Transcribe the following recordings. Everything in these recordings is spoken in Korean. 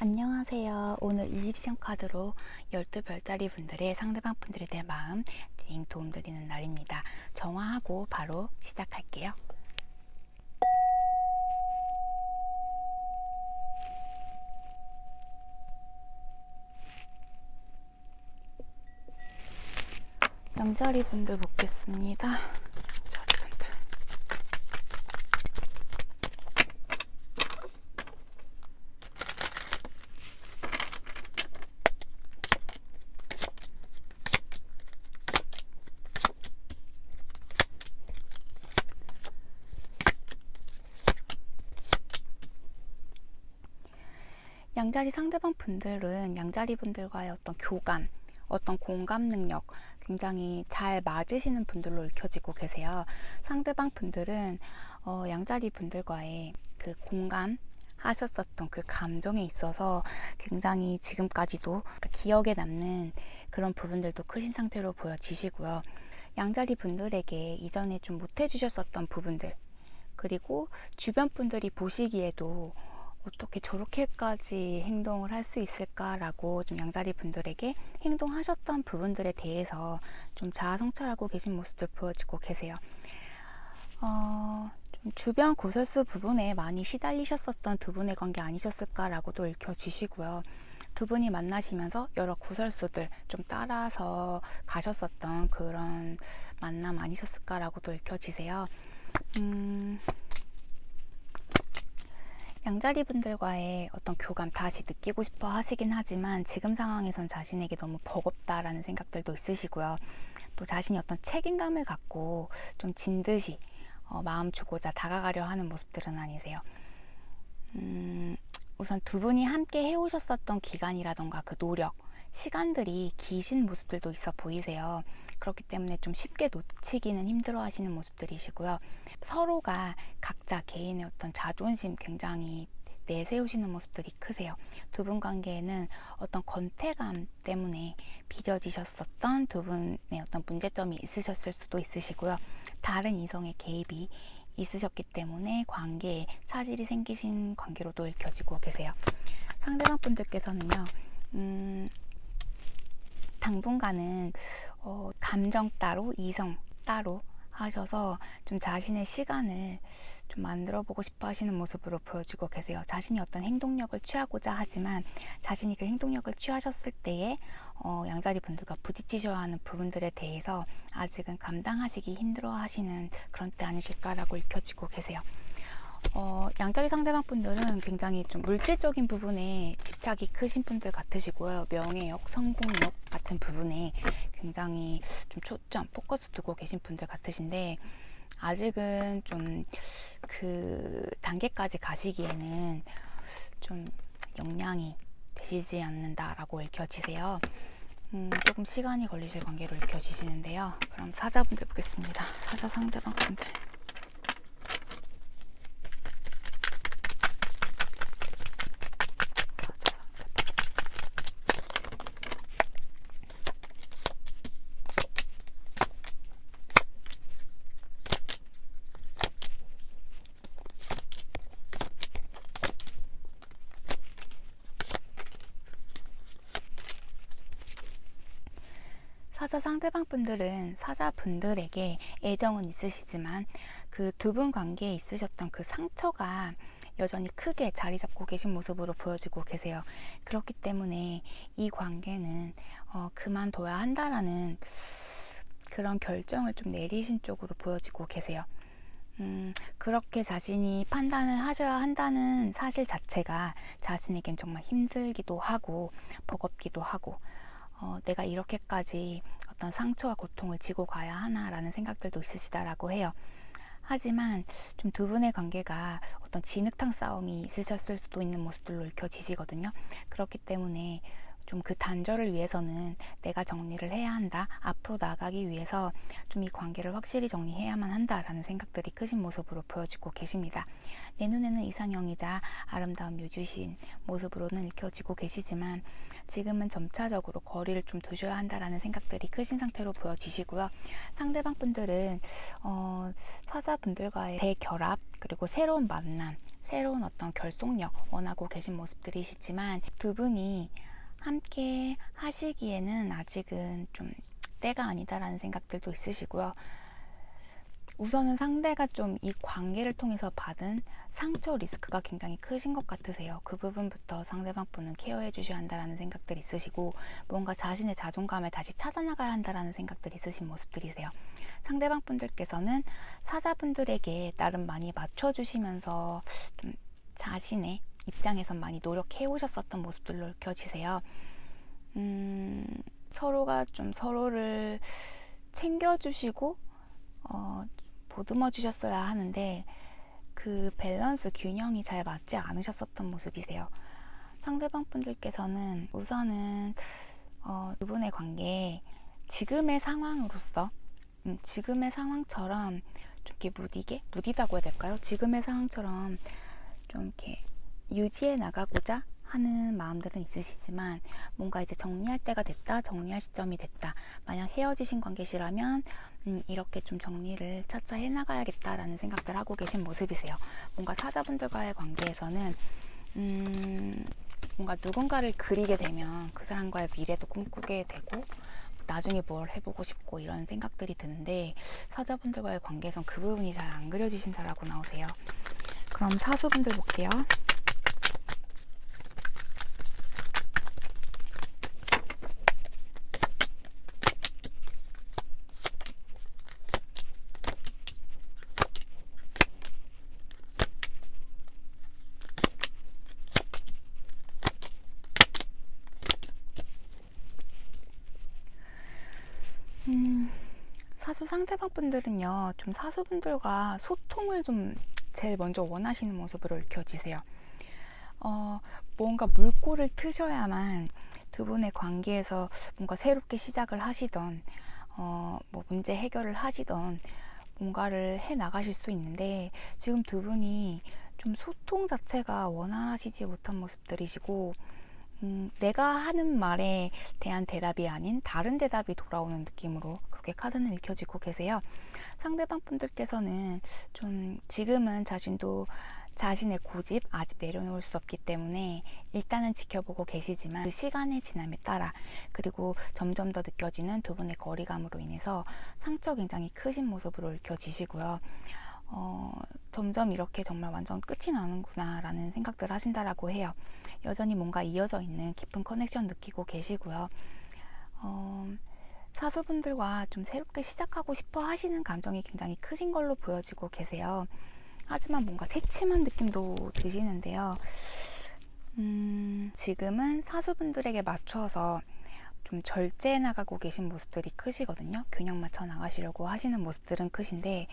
안녕하세요. 오늘 20시험 카드로 12별짜리 분들의 상대방 분들에 대한 마음 리딩 도움드리는 날입니다. 정화하고 바로 시작할게요. 양자리 분들 보겠습니다. 양자리 분들. 양자리 상대방 분들은 양자리 분들과의 어떤 교감, 어떤 공감 능력 굉장히 잘 맞으시는 분들로 읽혀지고 계세요. 상대방 분들은 양자리 분들과의 그 공감 하셨었던 그 감정에 있어서 굉장히 지금까지도 기억에 남는 그런 부분들도 크신 상태로 보여지시고요. 양자리 분들에게 이전에 좀 못해주셨었던 부분들, 그리고 주변 분들이 보시기에도 어떻게 저렇게까지 행동을 할 수 있을까라고 좀 양자리 분들에게 행동하셨던 부분들에 대해서 좀 자아 성찰하고 계신 모습들 보여지고 계세요. 좀 주변 구설수 부분에 많이 시달리셨었던 두 분의 관계 아니셨을까라고도 읽혀지시고요. 두 분이 만나시면서 여러 구설수들 좀 따라서 가셨었던 그런 만남 아니셨을까라고도 읽혀지세요. 양자리 분들과의 어떤 교감 다시 느끼고 싶어 하시긴 하지만 지금 상황에선 자신에게 너무 버겁다라는 생각들도 있으시고요. 또 자신이 어떤 책임감을 갖고 좀 진듯이 마음 주고자 다가가려 하는 모습들은 아니세요. 우선 두 분이 함께 해오셨었던 기간이라던가 그 노력, 시간들이 기신 모습들도 있어 보이세요. 그렇기 때문에 좀 쉽게 놓치기는 힘들어 하시는 모습들이시고요. 서로가 각자 개인의 어떤 자존심 굉장히 내세우시는 모습들이 크세요. 두 분 관계에는 어떤 권태감 때문에 빚어지셨었던 두 분의 어떤 문제점이 있으셨을 수도 있으시고요. 다른 이성의 개입이 있으셨기 때문에 관계에 차질이 생기신 관계로도 읽혀지고 계세요. 상대방 분들께서는요, 당분간은 감정 따로, 이성 따로 하셔서 좀 자신의 시간을 좀 만들어 보고 싶어 하시는 모습으로 보여주고 계세요. 자신이 어떤 행동력을 취하고자 하지만 자신이 그 행동력을 취하셨을 때에 양자리 분들과 부딪히셔야 하는 부분들에 대해서 아직은 감당하시기 힘들어 하시는 그런 때 아니실까라고 읽혀지고 계세요. 양자리 상대방 분들은 굉장히 좀 물질적인 부분에 집착이 크신 분들 같으시고요. 명예욕, 성공욕 같은 부분에 굉장히 좀 초점, 포커스 두고 계신 분들 같으신데 아직은 좀 그 단계까지 가시기에는 좀 역량이 되시지 않는다라고 읽혀지세요. 조금 시간이 걸리실 관계로 읽혀지시는데요. 그럼 사자분들 보겠습니다. 사자 상대방 분들. 사자 상대방 분들은 사자분들에게 애정은 있으시지만 그 두 분 관계에 있으셨던 그 상처가 여전히 크게 자리 잡고 계신 모습으로 보여지고 계세요. 그렇기 때문에 이 관계는 그만둬야 한다라는 그런 결정을 좀 내리신 쪽으로 보여지고 계세요. 그렇게 자신이 판단을 하셔야 한다는 사실 자체가 자신에겐 정말 힘들기도 하고 버겁기도 하고 내가 이렇게까지 어떤 상처와 고통을 지고 가야 하나라는 생각들도 있으시다라고 해요. 하지만 좀 두 분의 관계가 어떤 진흙탕 싸움이 있으셨을 수도 있는 모습들로 읽혀지시거든요. 그렇기 때문에 좀 그 단절을 위해서는 내가 정리를 해야 한다. 앞으로 나가기 위해서 좀 이 관계를 확실히 정리해야만 한다라는 생각들이 크신 모습으로 보여지고 계십니다. 내 눈에는 이상형이자 아름다운 묘주신 모습으로는 읽혀지고 계시지만 지금은 점차적으로 거리를 좀 두셔야 한다라는 생각들이 크신 상태로 보여지시고요. 상대방 분들은 사자분들과의 대결합 그리고 새로운 만남, 새로운 어떤 결속력 원하고 계신 모습들이시지만 두 분이 함께 하시기에는 아직은 좀 때가 아니다라는 생각들도 있으시고요. 우선은 상대가 좀 이 관계를 통해서 받은 상처 리스크가 굉장히 크신 것 같으세요. 그 부분부터 상대방 분은 케어해 주셔야 한다라는 생각들이 있으시고 뭔가 자신의 자존감을 다시 찾아나가야 한다라는 생각들이 있으신 모습들이세요. 상대방 분들께서는 사자분들에게 나름 많이 맞춰주시면서 좀 자신의 입장에서 많이 노력해 오셨었던 모습들로 켜지세요. 서로가 좀 서로를 챙겨주시고 보듬어 주셨어야 하는데 그 밸런스 균형이 잘 맞지 않으셨었던 모습이세요. 상대방 분들께서는 우선은 두 분의 관계 지금의 상황으로서 지금의 상황처럼 좀 이렇게 무디다고 해야 될까요? 지금의 상황처럼 좀 이렇게 유지해 나가고자 하는 마음들은 있으시지만 뭔가 이제 정리할 때가 됐다, 정리할 시점이 됐다. 만약 헤어지신 관계시라면 이렇게 좀 정리를 차차 해나가야겠다라는 생각들 하고 계신 모습이세요. 뭔가 사자분들과의 관계에서는 뭔가 누군가를 그리게 되면 그 사람과의 미래도 꿈꾸게 되고 나중에 뭘 해보고 싶고 이런 생각들이 드는데 사자분들과의 관계에선 그 부분이 잘 안 그려지신다라고 나오세요. 그럼 사수분들 볼게요. 사수 상대방 분들은요, 좀 사수분들과 소통을 좀 제일 먼저 원하시는 모습으로 읽혀지세요. 뭔가 물꼬를 트셔야만 두 분의 관계에서 뭔가 새롭게 시작을 하시던, 뭐 문제 해결을 하시던 뭔가를 해 나가실 수 있는데 지금 두 분이 좀 소통 자체가 원활하시지 못한 모습들이시고 내가 하는 말에 대한 대답이 아닌 다른 대답이 돌아오는 느낌으로 그렇게 카드는 읽혀지고 계세요. 상대방 분들께서는 좀 지금은 자신도 자신의 고집 아직 내려놓을 수 없기 때문에 일단은 지켜보고 계시지만 그 시간의 지남에 따라 그리고 점점 더 느껴지는 두 분의 거리감으로 인해서 상처 굉장히 크신 모습으로 읽혀지시고요. 점점 이렇게 정말 완전 끝이 나는구나 라는 생각들을 하신다라고 해요. 여전히 뭔가 이어져 있는 깊은 커넥션 느끼고 계시고요. 사수분들과 좀 새롭게 시작하고 싶어 하시는 감정이 굉장히 크신 걸로 보여지고 계세요. 하지만 뭔가 새침한 느낌도 드시는데요. 지금은 사수분들에게 맞춰서 좀 절제해 나가고 계신 모습들이 크시거든요. 균형 맞춰 나가시려고 하시는 모습들은 크신데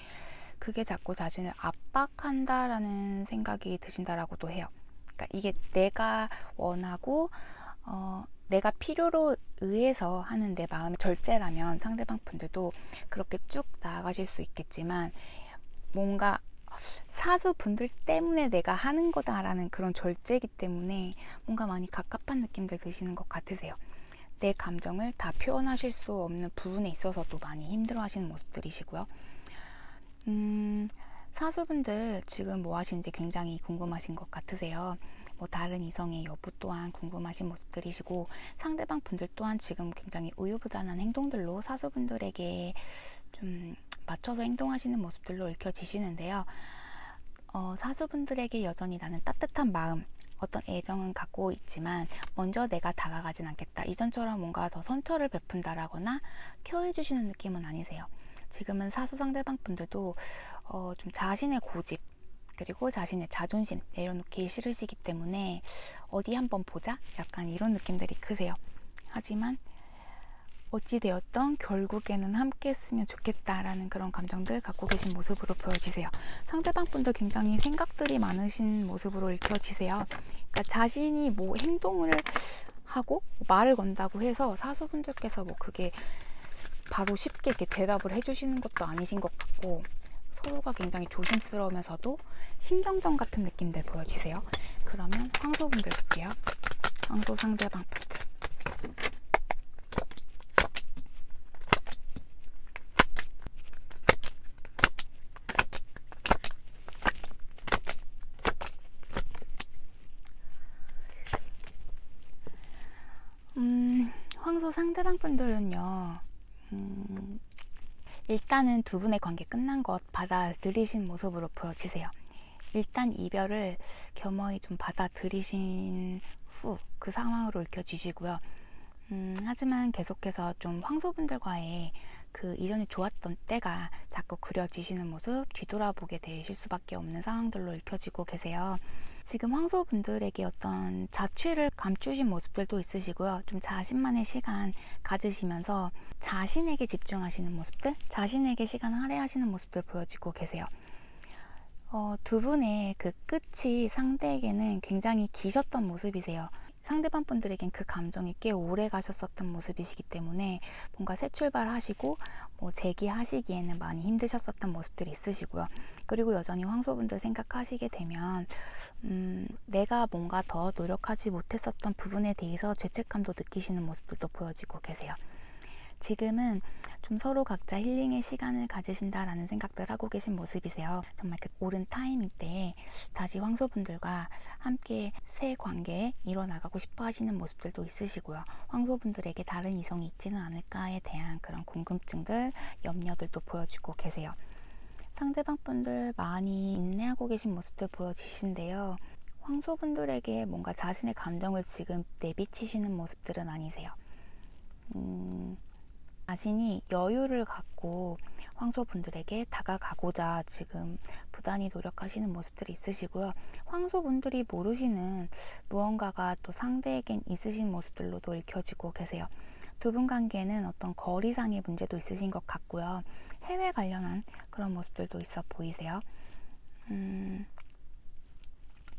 그게 자꾸 자신을 압박한다라는 생각이 드신다라고도 해요. 그러니까 이게 내가 원하고 내가 필요로 의해서 하는 내 마음의 절제라면 상대방 분들도 그렇게 쭉 나아가실 수 있겠지만 뭔가 사수분들 때문에 내가 하는 거다라는 그런 절제이기 때문에 뭔가 많이 갑갑한 느낌들 드시는 것 같으세요. 내 감정을 다 표현하실 수 없는 부분에 있어서도 많이 힘들어 하시는 모습들이시고요. 사수분들 지금 뭐 하시는지 굉장히 궁금하신 것 같으세요. 뭐 다른 이성의 여부 또한 궁금하신 모습들이시고 상대방 분들 또한 지금 굉장히 우유부단한 행동들로 사수분들에게 좀 맞춰서 행동하시는 모습들로 읽혀지시는데요. 사수분들에게 여전히 나는 따뜻한 마음, 어떤 애정은 갖고 있지만 먼저 내가 다가가진 않겠다. 이전처럼 뭔가 더 선처를 베푼다라거나 케어해주시는 느낌은 아니세요. 지금은 사수 상대방 분들도 좀 자신의 고집 그리고 자신의 자존심 내려놓기 싫으시기 때문에 어디 한번 보자? 약간 이런 느낌들이 크세요. 하지만 어찌되었던 결국에는 함께 했으면 좋겠다라는 그런 감정들 갖고 계신 모습으로 보여지세요. 상대방 분도 굉장히 생각들이 많으신 모습으로 읽혀지세요. 그러니까 자신이 뭐 행동을 하고 말을 건다고 해서 사수분들께서 뭐 그게 바로 쉽게 이렇게 대답을 해주시는 것도 아니신 것 같고 서로가 굉장히 조심스러우면서도 신경전 같은 느낌들 보여지세요. 그러면 황소분들 볼게요. 황소 상대방 분들. 황소 상대방 분들은요, 일단은 두 분의 관계 끝난 것 받아들이신 모습으로 보여지세요. 일단 이별을 겸허히 좀 받아들이신 후 그 상황으로 읽혀지시고요. 하지만 계속해서 좀 황소분들과의 그 이전에 좋았던 때가 자꾸 그려지시는 모습, 뒤돌아보게 되실 수밖에 없는 상황들로 읽혀지고 계세요. 지금 황소분들에게 어떤 자취를 감추신 모습들도 있으시고요. 좀 자신만의 시간 가지시면서 자신에게 집중하시는 모습들, 자신에게 시간 할애하시는 모습들 보여지고 계세요. 두 분의 그 끝이 상대에게는 굉장히 기셨던 모습이세요. 상대방 분들에겐 그 감정이 꽤 오래 가셨었던 모습이시기 때문에 뭔가 새 출발하시고 재기하시기에는 많이 힘드셨었던 모습들이 있으시고요. 그리고 여전히 황소분들 생각하시게 되면 내가 뭔가 더 노력하지 못했었던 부분에 대해서 죄책감도 느끼시는 모습들도 보여지고 계세요. 지금은 좀 서로 각자 힐링의 시간을 가지신다라는 생각들 하고 계신 모습이세요. 정말 그 옳은 타이밍 때 다시 황소분들과 함께 새 관계에 이뤄나가고 싶어 하시는 모습들도 있으시고요. 황소분들에게 다른 이성이 있지는 않을까에 대한 그런 궁금증들, 염려들도 보여주고 계세요. 상대방 분들 많이 인내하고 계신 모습들 보여지신데요. 황소분들에게 뭔가 자신의 감정을 지금 내비치시는 모습들은 아니세요. 자신이 여유를 갖고 황소분들에게 다가가고자 지금 부단히 노력하시는 모습들이 있으시고요. 황소분들이 모르시는 무언가가 또 상대에겐 있으신 모습들로도 읽혀지고 계세요. 두 분 관계는 어떤 거리상의 문제도 있으신 것 같고요. 해외 관련한 그런 모습들도 있어 보이세요.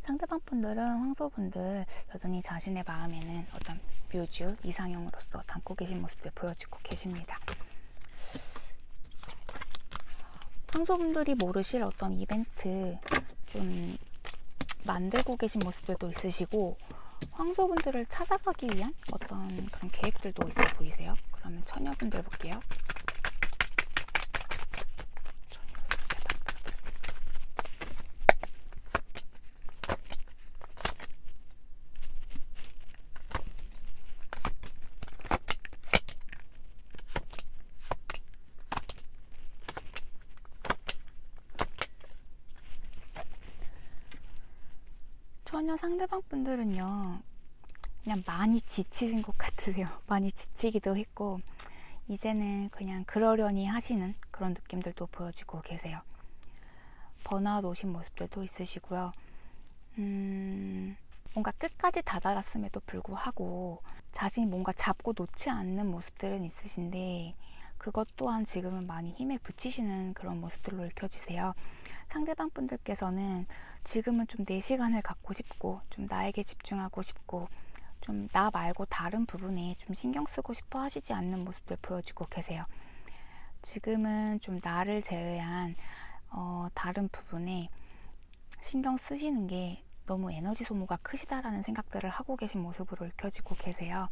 상대방 분들은 황소분들 여전히 자신의 마음에는 어떤 묘주, 이상형으로서 담고 계신 모습들 보여주고 계십니다. 황소분들이 모르실 어떤 이벤트 좀 만들고 계신 모습들도 있으시고 황소분들을 찾아가기 위한 어떤 그런 계획들도 있어 보이세요. 그러면 처녀분들 볼게요. 처녀 상대방 분들은요, 그냥 많이 지치신 것 같으세요. 많이 지치기도 했고 이제는 그냥 그러려니 하시는 그런 느낌들도 보여지고 계세요. 번아웃 오신 모습들도 있으시고요. 뭔가 끝까지 다다랐음에도 불구하고 자신이 뭔가 잡고 놓지 않는 모습들은 있으신데 그것 또한 지금은 많이 힘에 부치시는 그런 모습들로 읽혀지세요. 상대방 분들께서는 지금은 좀 내 시간을 갖고 싶고 좀 나에게 집중하고 싶고 좀 나 말고 다른 부분에 좀 신경 쓰고 싶어 하시지 않는 모습들 보여주고 계세요. 지금은 좀 나를 제외한 다른 부분에 신경 쓰시는 게 너무 에너지 소모가 크시다라는 생각들을 하고 계신 모습으로 읽혀지고 계세요.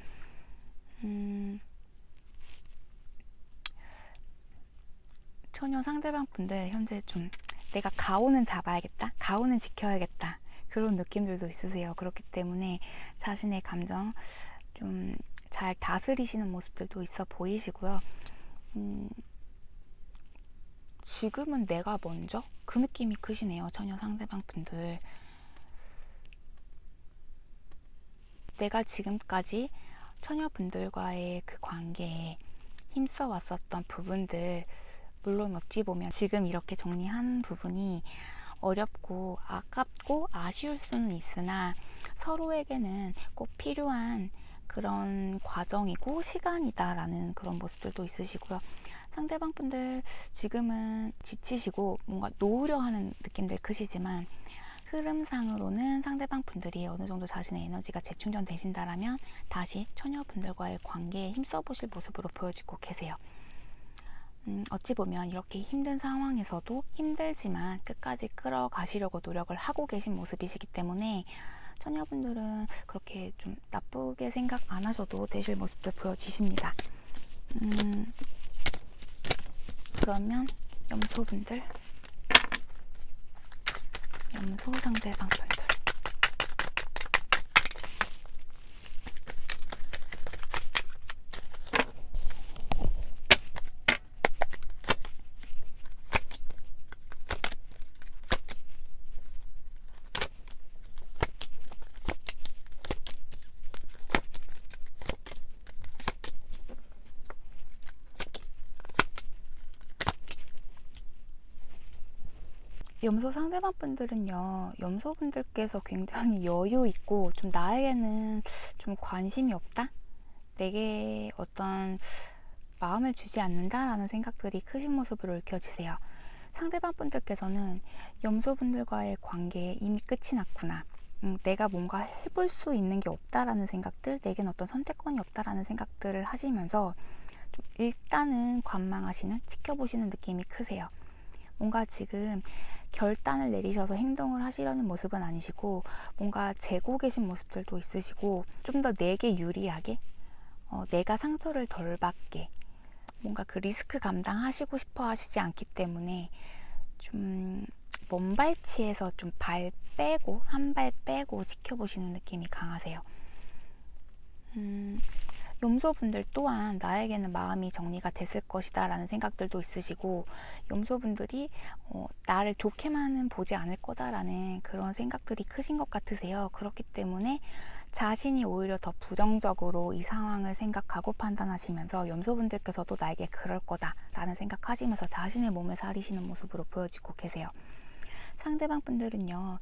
처녀 상대방 분들 현재 좀 내가 가오는 잡아야겠다, 가오는 지켜야겠다 그런 느낌들도 있으세요. 그렇기 때문에 자신의 감정 좀 잘 다스리시는 모습들도 있어 보이시고요. 지금은 내가 먼저 그 느낌이 크시네요. 처녀 상대방 분들. 내가 지금까지 처녀분들과의 그 관계에 힘써 왔었던 부분들, 물론 어찌 보면 지금 이렇게 정리한 부분이 어렵고 아깝고 아쉬울 수는 있으나 서로에게는 꼭 필요한 그런 과정이고 시간이다라는 그런 모습들도 있으시고요. 상대방 분들 지금은 지치시고 뭔가 놓으려 하는 느낌들 크시지만 흐름상으로는 상대방 분들이 어느 정도 자신의 에너지가 재충전 되신다라면 다시 처녀분들과의 관계에 힘써 보실 모습으로 보여지고 계세요. 어찌 보면 이렇게 힘든 상황에서도 힘들지만 끝까지 끌어가시려고 노력을 하고 계신 모습이시기 때문에 처녀분들은 그렇게 좀 나쁘게 생각 안 하셔도 되실 모습들 보여지십니다. 그러면 염소분들, 염소 상대방 분들, 염소 상대방 분들은요, 염소분들께서 굉장히 여유 있고 좀 나에게는 좀 관심이 없다? 내게 어떤 마음을 주지 않는다라는 생각들이 크신 모습으로 읽혀지세요. 상대방 분들께서는 염소분들과의 관계에 이미 끝이 났구나. 내가 뭔가 해볼 수 있는 게 없다라는 생각들, 내겐 어떤 선택권이 없다라는 생각들을 하시면서 좀 일단은 관망하시는, 지켜보시는 느낌이 크세요. 뭔가 지금 결단을 내리셔서 행동을 하시려는 모습은 아니시고 뭔가 재고 계신 모습들도 있으시고 좀 더 내게 유리하게 내가 상처를 덜 받게 뭔가 그 리스크 감당하시고 싶어 하시지 않기 때문에 좀 먼발치에서 좀 발 빼고 한 발 빼고 지켜보시는 느낌이 강하세요. 염소분들 또한 나에게는 마음이 정리가 됐을 것이다 라는 생각들도 있으시고 염소분들이 나를 좋게만은 보지 않을 거다라는 그런 생각들이 크신 것 같으세요. 그렇기 때문에 자신이 오히려 더 부정적으로 이 상황을 생각하고 판단하시면서 염소분들께서도 나에게 그럴 거다라는 생각하시면서 자신의 몸을 사리시는 모습으로 보여지고 계세요. 상대방 분들은요,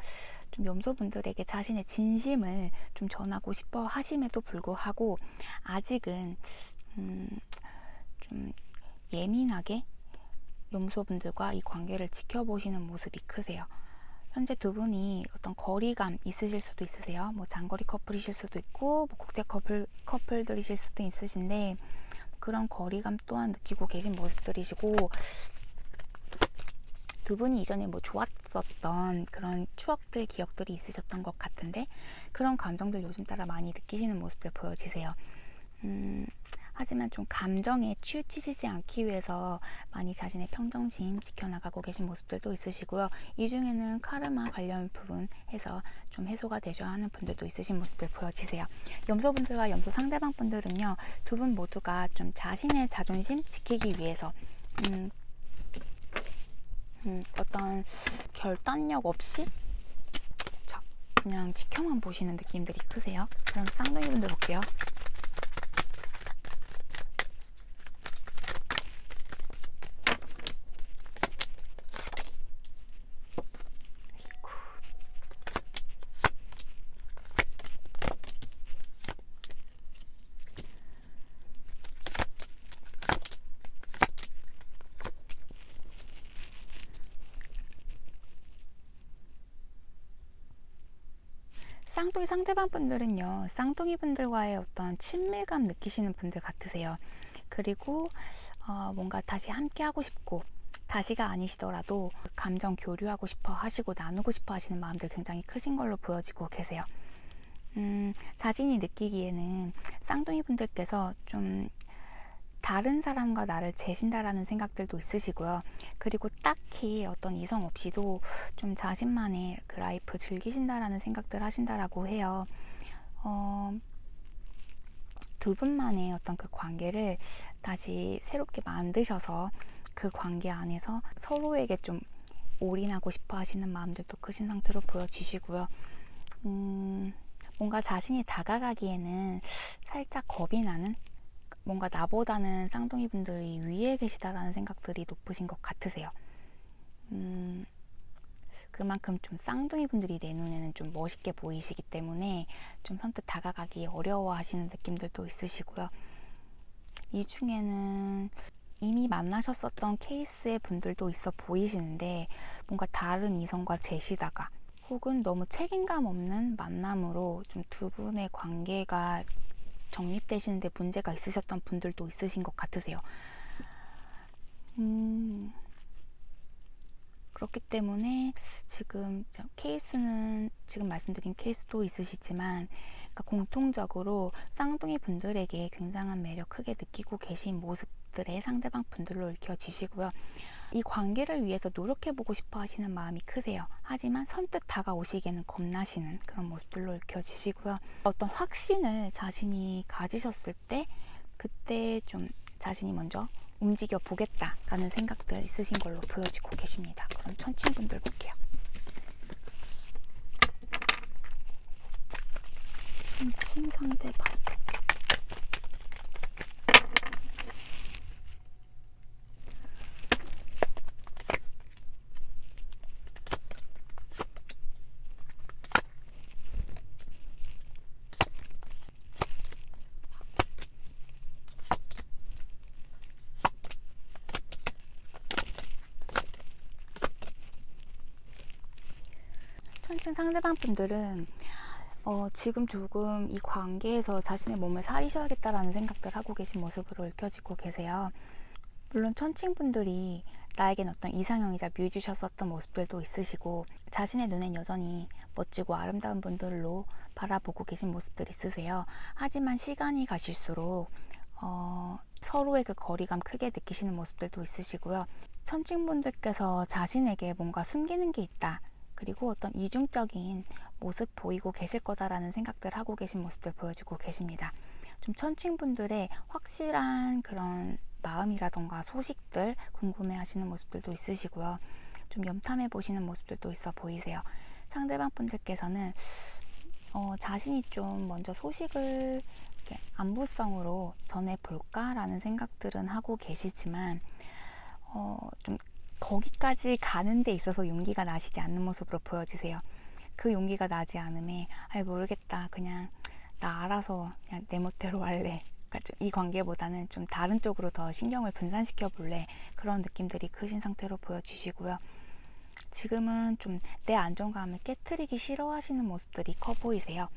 좀 염소분들에게 자신의 진심을 좀 전하고 싶어 하심에도 불구하고 아직은 좀 예민하게 염소분들과 이 관계를 지켜보시는 모습이 크세요. 현재 두 분이 어떤 거리감 있으실 수도 있으세요. 뭐 장거리 커플이실 수도 있고 뭐 국제 커플들이실 수도 있으신데 그런 거리감 또한 느끼고 계신 모습들이시고 두 분이 이전에 뭐 좋았었던 그런 추억들, 기억들이 있으셨던 것 같은데 그런 감정들 요즘 따라 많이 느끼시는 모습들 보여지세요. 하지만 좀 감정에 치우치시지 않기 위해서 많이 자신의 평정심 지켜나가고 계신 모습들도 있으시고요. 이 중에는 카르마 관련 부분에서 좀 해소가 되셔야 하는 분들도 있으신 모습들 보여지세요. 염소분들과 염소 상대방 분들은요, 두 분 모두가 좀 자신의 자존심 지키기 위해서 어떤 결단력 없이 그냥 지켜만 보시는 느낌들이 크세요. 그럼 쌍둥이 분들 볼게요. 쌍둥이 상대방 분들은요, 쌍둥이 분들과의 어떤 친밀감 느끼시는 분들 같으세요. 그리고 뭔가 다시 함께 하고 싶고 다시가 아니시더라도 감정 교류하고 싶어 하시고 나누고 싶어 하시는 마음들 굉장히 크신 걸로 보여지고 계세요. 자신이 느끼기에는 쌍둥이 분들께서 좀 다른 사람과 나를 재신다라는 생각들도 있으시고요. 그리고 딱히 어떤 이성 없이도 좀 자신만의 그 라이프 즐기신다라는 생각들 하신다라고 해요. 두 분만의 어떤 그 관계를 다시 새롭게 만드셔서 그 관계 안에서 서로에게 좀 올인하고 싶어 하시는 마음들도 크신 상태로 보여지시고요. 뭔가 자신이 다가가기에는 살짝 겁이 나는 뭔가 나보다는 쌍둥이 분들이 위에 계시다라는 생각들이 높으신 것 같으세요. 그만큼 좀 쌍둥이 분들이 내 눈에는 좀 멋있게 보이시기 때문에 좀 선뜻 다가가기 어려워하시는 느낌들도 있으시고요. 이 중에는 이미 만나셨었던 케이스의 분들도 있어 보이시는데 뭔가 다른 이성과 재시다가 혹은 너무 책임감 없는 만남으로 좀 두 분의 관계가 정립되시는데 문제가 있으셨던 분들도 있으신 것 같으세요. 그렇기 때문에 지금 케이스는 지금 말씀드린 케이스도 있으시지만 그러니까 공통적으로 쌍둥이 분들에게 굉장한 매력 크게 느끼고 계신 모습들의 상대방 분들로 읽혀지시고요. 이 관계를 위해서 노력해보고 싶어 하시는 마음이 크세요. 하지만 선뜻 다가오시기에는 겁나시는 그런 모습들로 읽혀지시고요. 어떤 확신을 자신이 가지셨을 때 그때 좀 자신이 먼저 움직여 보겠다라는 생각들 있으신 걸로 보여지고 계십니다. 그럼 천칭분들 볼게요. 천칭 상대방. 천칭 상대방 분들은 지금 조금 이 관계에서 자신의 몸을 사리셔야겠다라는 생각들 하고 계신 모습으로 읽혀지고 계세요. 물론 천칭분들이 나에겐 어떤 이상형이자 뮤지셨었던 모습들도 있으시고 자신의 눈엔 여전히 멋지고 아름다운 분들로 바라보고 계신 모습들이 있으세요. 하지만 시간이 가실수록 서로의 그 거리감 크게 느끼시는 모습들도 있으시고요. 천칭분들께서 자신에게 뭔가 숨기는 게 있다. 그리고 어떤 이중적인 모습 보이고 계실 거다라는 생각들 하고 계신 모습들 보여주고 계십니다. 좀 천칭분들의 확실한 그런 마음이라던가 소식들 궁금해 하시는 모습들도 있으시고요. 좀 염탐해 보시는 모습들도 있어 보이세요. 상대방 분들께서는 자신이 좀 먼저 소식을 안부성으로 전해볼까라는 생각들은 하고 계시지만 좀 거기까지 가는 데 있어서 용기가 나시지 않는 모습으로 보여지세요. 그 용기가 나지 않음에 모르겠다, 그냥 나 알아서 그냥 내 멋대로 할래, 그러니까 이 관계보다는 좀 다른 쪽으로 더 신경을 분산시켜 볼래, 그런 느낌들이 크신 상태로 보여지시고요. 지금은 좀 내 안정감을 깨트리기 싫어하시는 모습들이 커 보이세요.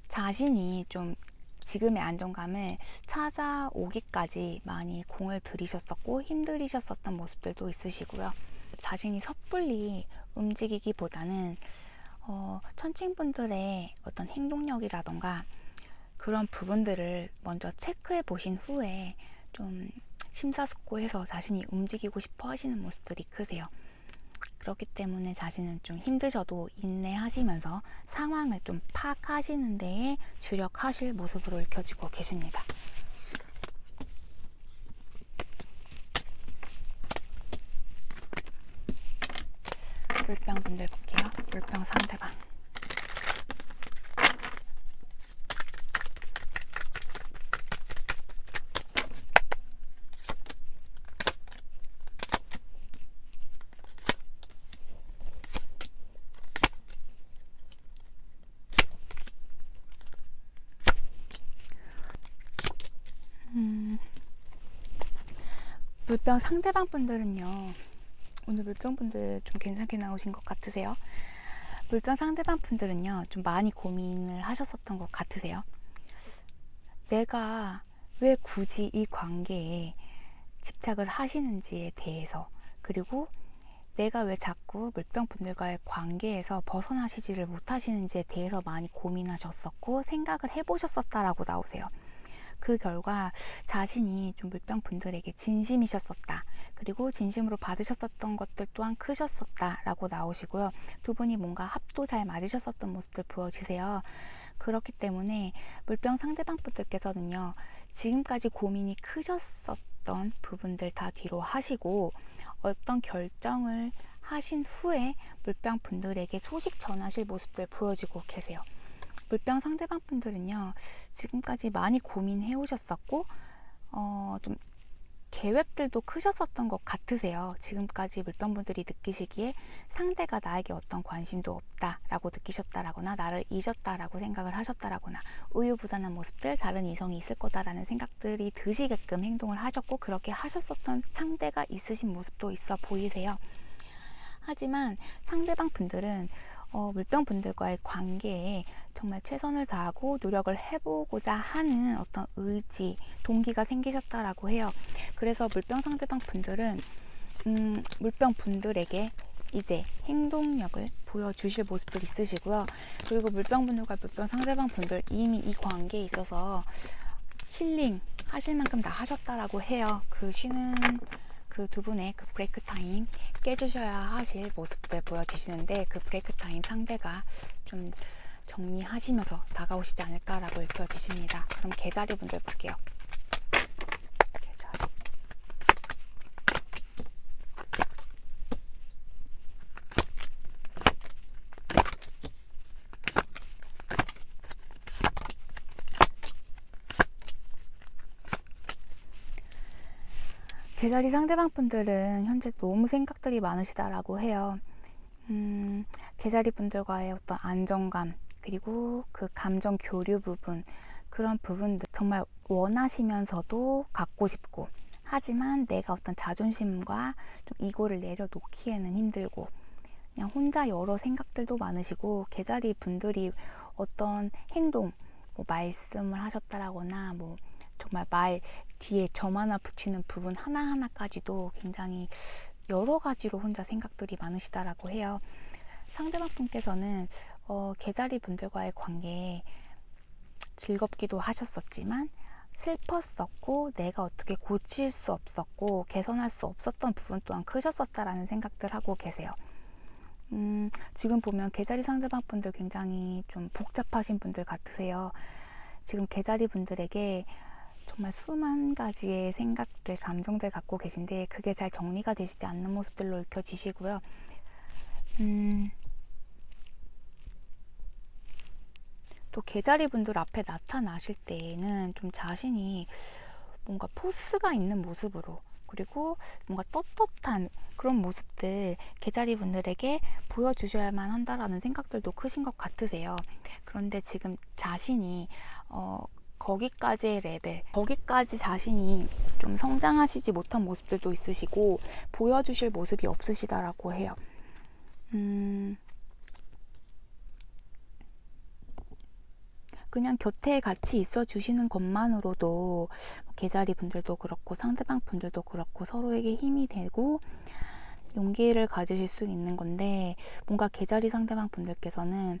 자신이 좀 지금의 안정감을 찾아오기까지 많이 공을 들이셨었고 힘들이셨었던 모습들도 있으시고요. 자신이 섣불리 움직이기보다는 천칭분들의 어떤 행동력이라던가 그런 부분들을 먼저 체크해 보신 후에 좀 심사숙고해서 자신이 움직이고 싶어 하시는 모습들이 크세요. 그렇기 때문에 자신은 좀 힘드셔도 인내하시면서 상황을 좀 파악하시는 데에 주력하실 모습으로 읽혀지고 계십니다. 물병 분들 볼게요. 물병 상대방. 물병 상대방 분들은요, 오늘 물병 분들 좀 괜찮게 나오신 것 같으세요? 물병 상대방 분들은요, 좀 많이 고민을 하셨었던 것 같으세요? 내가 왜 굳이 이 관계에 집착을 하시는지에 대해서, 그리고 내가 왜 자꾸 물병 분들과의 관계에서 벗어나시지를 못하시는지에 대해서 많이 고민하셨었고 생각을 해보셨었다라고 나오세요. 그 결과 자신이 좀 물병 분들에게 진심이셨었다, 그리고 진심으로 받으셨었던 것들 또한 크셨었다 라고 나오시고요. 두 분이 뭔가 합도 잘 맞으셨었던 모습들 보여지세요. 그렇기 때문에 물병 상대방 분들께서는요, 지금까지 고민이 크셨었던 부분들 다 뒤로 하시고 어떤 결정을 하신 후에 물병 분들에게 소식 전하실 모습들 보여주고 계세요. 물병 상대방 분들은요, 지금까지 많이 고민해 오셨었고 좀 계획들도 크셨었던 것 같으세요. 지금까지 물병 분들이 느끼시기에 상대가 나에게 어떤 관심도 없다라고 느끼셨다라거나 나를 잊었다라고 생각을 하셨다라거나 우유부단한 모습들, 다른 이성이 있을 거다라는 생각들이 드시게끔 행동을 하셨고 그렇게 하셨었던 상대가 있으신 모습도 있어 보이세요. 하지만 상대방 분들은 물병 분들과의 관계에 정말 최선을 다하고 노력을 해보고자 하는 어떤 의지, 동기가 생기셨다라고 해요. 그래서 물병 상대방 분들은 물병 분들에게 이제 행동력을 보여주실 모습들이 있으시고요. 그리고 물병 분들과 물병 상대방 분들 이미 이 관계에 있어서 힐링 하실 만큼 다 하셨다라고 해요. 그 쉬는 그 두 분의 그 브레이크 타임 깨주셔야 하실 모습들 보여주시는데, 그 브레이크 타임 상대가 좀 정리하시면서 다가오시지 않을까라고 읽혀지십니다. 그럼 개자리 분들 볼게요. 개자리. 개자리 상대방 분들은 현재 너무 생각들이 많으시다라고 해요. 개자리 분들과의 어떤 안정감, 그리고 그 감정 교류 부분, 그런 부분들 정말 원하시면서도 갖고 싶고, 하지만 내가 어떤 자존심과 좀 이고를 내려놓기에는 힘들고, 그냥 혼자 여러 생각들도 많으시고, 개자리 분들이 어떤 행동, 뭐 말씀을 하셨다라거나 뭐 정말 말 뒤에 점 하나 붙이는 부분 하나하나까지도 굉장히 여러 가지로 혼자 생각들이 많으시다라고 해요. 상대방 분께서는 개자리 분들과의 관계에 즐겁기도 하셨었지만 슬펐었고, 내가 어떻게 고칠 수 없었고 개선할 수 없었던 부분 또한 크셨었다라는 생각들 하고 계세요. 지금 보면 개자리 상대방 분들 굉장히 좀 복잡하신 분들 같으세요. 지금 개자리 분들에게 정말 수만 가지의 생각들, 감정들 갖고 계신데 그게 잘 정리가 되시지 않는 모습들로 읽혀지시고요. 또 개자리 분들 앞에 나타나실 때에는 좀 자신이 뭔가 포스가 있는 모습으로, 그리고 뭔가 떳떳한 그런 모습들 개자리 분들에게 보여주셔야만 한다라는 생각들도 크신 것 같으세요. 그런데 지금 자신이 거기까지의 레벨, 거기까지 자신이 좀 성장하시지 못한 모습들도 있으시고 보여주실 모습이 없으시다라고 해요. 그냥 곁에 같이 있어 주시는 것만으로도 개자리 분들도 그렇고 상대방 분들도 그렇고 서로에게 힘이 되고 용기를 가지실 수 있는 건데, 뭔가 개자리 상대방 분들께서는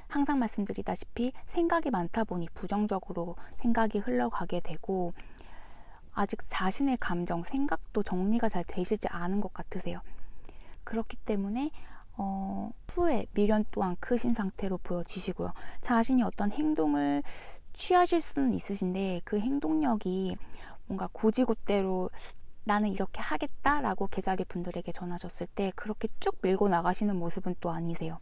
항상 말씀드리다시피 생각이 많다 보니 부정적으로 생각이 흘러가게 되고, 아직 자신의 감정, 생각도 정리가 잘 되시지 않은 것 같으세요. 그렇기 때문에 후회, 미련 또한 크신 상태로 보여지시고요. 자신이 어떤 행동을 취하실 수는 있으신데 그 행동력이 뭔가 고지고대로 나는 이렇게 하겠다라고 개자리 분들에게 전하셨을 때 그렇게 쭉 밀고 나가시는 모습은 또 아니세요.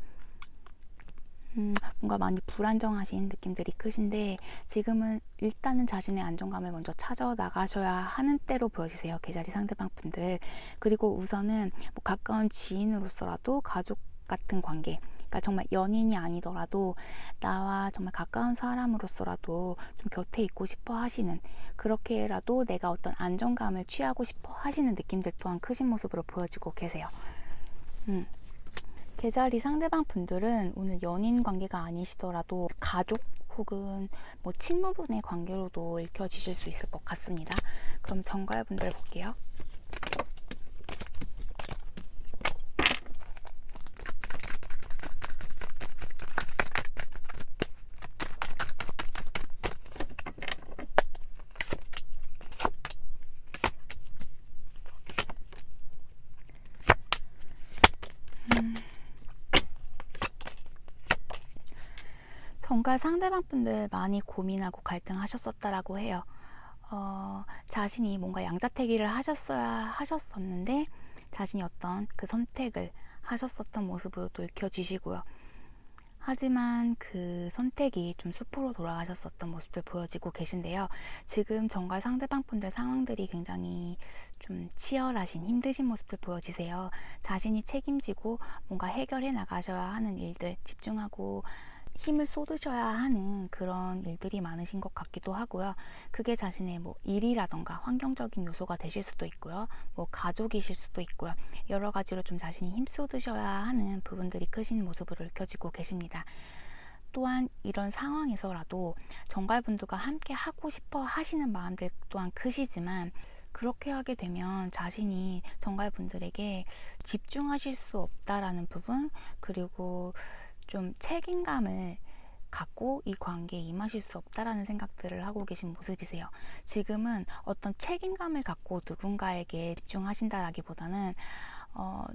뭔가 많이 불안정하신 느낌들이 크신데 지금은 일단은 자신의 안정감을 먼저 찾아 나가셔야 하는 때로 보여지세요, 개자리 상대방 분들. 그리고 우선은 뭐 가까운 지인으로서라도 가족 같은 관계, 그러니까 정말 연인이 아니더라도 나와 정말 가까운 사람으로서라도 좀 곁에 있고 싶어 하시는, 그렇게라도 내가 어떤 안정감을 취하고 싶어 하시는 느낌들 또한 크신 모습으로 보여지고 계세요. 개자리 상대방 분들은 오늘 연인 관계가 아니시더라도 가족 혹은 뭐 친구분의 관계로도 읽혀지실 수 있을 것 같습니다. 그럼 정갈분들 볼게요. 정갈 상대방 분들 많이 고민하고 갈등하셨었다라고 해요. 자신이 뭔가 양자택일을 하셨었는데 자신이 어떤 그 선택을 하셨었던 모습으로 또 읽혀지시고요. 하지만 그 선택이 좀 숲으로 돌아가셨었던 모습들 보여지고 계신데요. 지금 정갈 상대방 분들 상황들이 굉장히 좀 치열하신, 힘드신 모습들 보여지세요. 자신이 책임지고 뭔가 해결해 나가셔야 하는 일들, 집중하고 힘을 쏟으셔야 하는 그런 일들이 많으신 것 같기도 하고요. 그게 자신의 뭐 일이라던가 환경적인 요소가 되실 수도 있고요. 뭐 가족이실 수도 있고요. 여러 가지로 좀 자신이 힘 쏟으셔야 하는 부분들이 크신 모습으로 읽혀지고 계십니다. 또한 이런 상황에서라도 정갈분들과 함께 하고 싶어 하시는 마음들 또한 크시지만, 그렇게 하게 되면 자신이 정갈분들에게 집중하실 수 없다라는 부분, 그리고 좀 책임감을 갖고 이 관계에 임하실 수 없다라는 생각들을 하고 계신 모습이세요. 지금은 어떤 책임감을 갖고 누군가에게 집중하신다라기보다는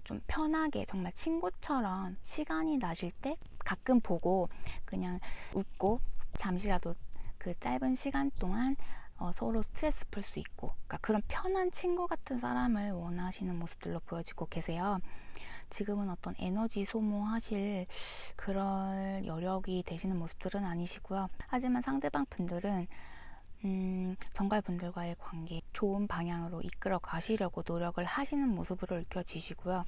좀 편하게 정말 친구처럼 시간이 나실 때 가끔 보고 그냥 웃고 잠시라도 그 짧은 시간 동안 서로 스트레스 풀 수 있고, 그러니까 그런 편한 친구 같은 사람을 원하시는 모습들로 보여지고 계세요. 지금은 어떤 에너지 소모하실 그럴 여력이 되시는 모습들은 아니시고요. 하지만 상대방 분들은 정갈 분들과의 관계 좋은 방향으로 이끌어 가시려고 노력을 하시는 모습으로 읽혀지시고요.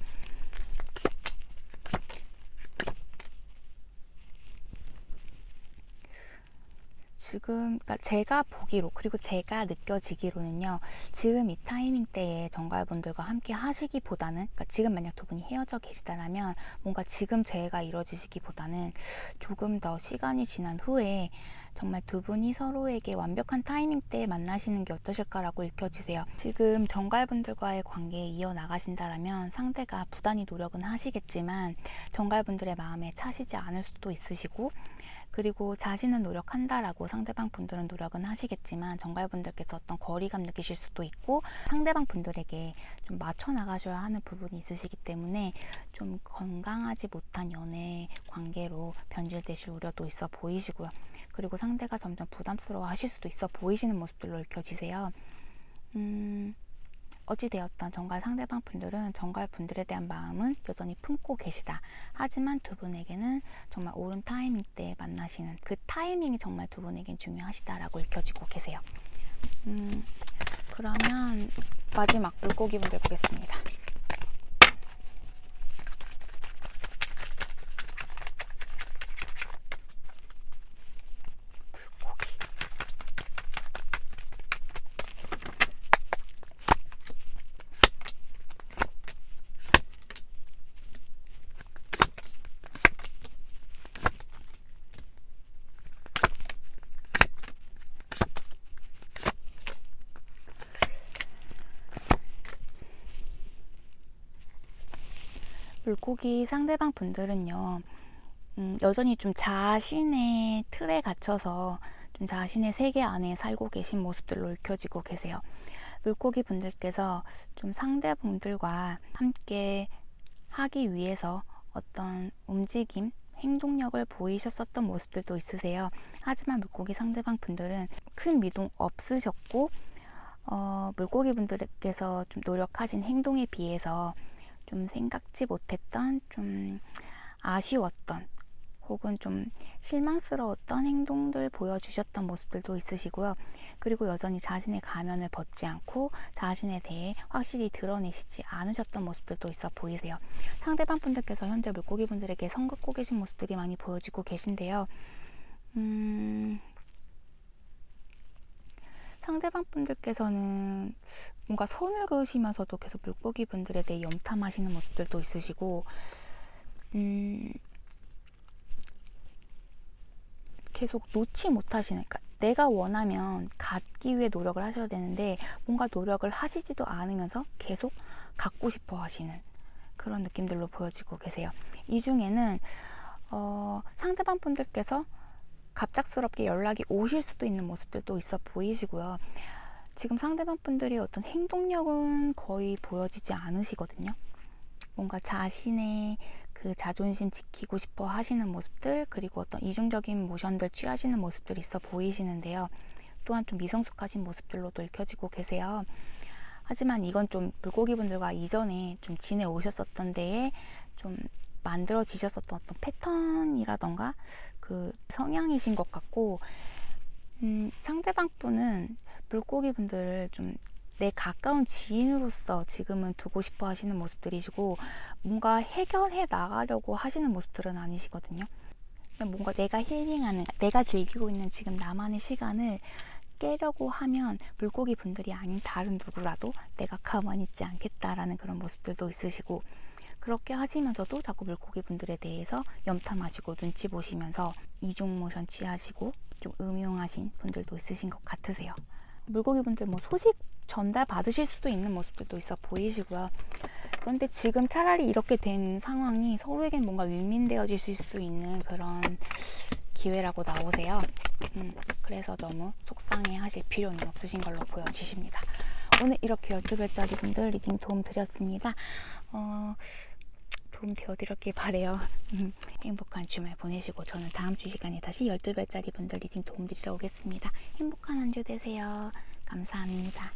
지금 그러니까 제가 보기로 그리고 제가 느껴지기로는요. 지금 이 타이밍 때에 정갈분들과 함께 하시기보다는 그러니까 지금 만약 두 분이 헤어져 계시다라면 뭔가 지금 재회가 이루어지시기보다는 조금 더 시간이 지난 후에 정말 두 분이 서로에게 완벽한 타이밍 때에 만나시는 게 어떠실까라고 읽혀지세요. 지금 정갈분들과의 관계에 이어나가신다라면 상대가 부단히 노력은 하시겠지만 정갈분들의 마음에 차시지 않을 수도 있으시고, 그리고 자신은 노력한다라고 상대방 분들은 노력은 하시겠지만 정갈분들께서 어떤 거리감 느끼실 수도 있고 상대방 분들에게 좀 맞춰 나가셔야 하는 부분이 있으시기 때문에 좀 건강하지 못한 연애 관계로 변질되실 우려도 있어 보이시고요. 그리고 상대가 점점 부담스러워 하실 수도 있어 보이시는 모습들로 읽혀지세요. 어찌되었던 정갈 상대방 분들은 정갈 분들에 대한 마음은 여전히 품고 계시다. 하지만 두 분에게는 정말 옳은 타이밍 때 만나시는 그 타이밍이 정말 두 분에겐 중요하시다라고 읽혀지고 계세요. 그러면 마지막 물고기 분들 보겠습니다. 물고기 상대방 분들은요, 여전히 좀 자신의 틀에 갇혀서 좀 자신의 세계 안에 살고 계신 모습들로 읽혀지고 계세요. 물고기 분들께서 좀 상대분들과 함께 하기 위해서 어떤 움직임, 행동력을 보이셨었던 모습들도 있으세요. 하지만 물고기 상대방 분들은 큰 미동 없으셨고, 물고기 분들께서 좀 노력하신 행동에 비해서 좀 생각지 못했던, 좀 아쉬웠던, 혹은 좀 실망스러웠던 행동들 보여주셨던 모습들도 있으시고요. 그리고 여전히 자신의 가면을 벗지 않고 자신에 대해 확실히 드러내시지 않으셨던 모습들도 있어 보이세요. 상대방 분들께서 현재 물고기 분들에게 선 긋고 계신 모습들이 많이 보여지고 계신데요. 상대방 분들께서는 뭔가 선을 그으시면서도 계속 물고기 분들에 대해 염탐하시는 모습들도 있으시고, 계속 놓지 못하시는, 그러니까 내가 원하면 갖기 위해 노력을 하셔야 되는데 뭔가 노력을 하시지도 않으면서 계속 갖고 싶어 하시는 그런 느낌들로 보여지고 계세요. 이 중에는 상대방 분들께서 갑작스럽게 연락이 오실 수도 있는 모습들도 있어 보이시고요. 지금 상대방 분들이 어떤 행동력은 거의 보여지지 않으시거든요. 뭔가 자신의 그 자존심 지키고 싶어 하시는 모습들, 그리고 어떤 이중적인 모션들 취하시는 모습들이 있어 보이시는데요. 또한 좀 미성숙하신 모습들로도 읽혀지고 계세요. 하지만 이건 좀 물고기 분들과 이전에 좀 지내오셨었던 데에 좀 만들어지셨었던 어떤 패턴이라던가 그 성향이신 것 같고, 상대방 분은 물고기 분들을 좀 내 가까운 지인으로서 지금은 두고 싶어 하시는 모습들이시고, 뭔가 해결해 나가려고 하시는 모습들은 아니시거든요. 그냥 뭔가 내가 힐링하는, 내가 즐기고 있는 지금 나만의 시간을 깨려고 하면 물고기 분들이 아닌 다른 누구라도 내가 가만히 있지 않겠다라는 그런 모습들도 있으시고, 그렇게 하시면서도 자꾸 물고기 분들에 대해서 염탐하시고 눈치 보시면서 이중 모션 취하시고 좀 음흉하신 분들도 있으신 것 같으세요. 물고기 분들 뭐 소식 전달 받으실 수도 있는 모습들도 있어 보이시고요. 그런데 지금 차라리 이렇게 된 상황이 서로에겐 뭔가 윈윈되어질 수 있는 그런 기회라고 나오세요. 그래서 너무 속상해 하실 필요는 없으신 걸로 보여지십니다. 오늘 이렇게 12별짜리 분들 리딩 도움 드렸습니다. 도움 되어드렸길 바래요. 행복한 주말 보내시고 저는 다음 주 시간에 다시 12별짜리 분들 리딩 도움 드리러 오겠습니다. 행복한 한 주 되세요. 감사합니다.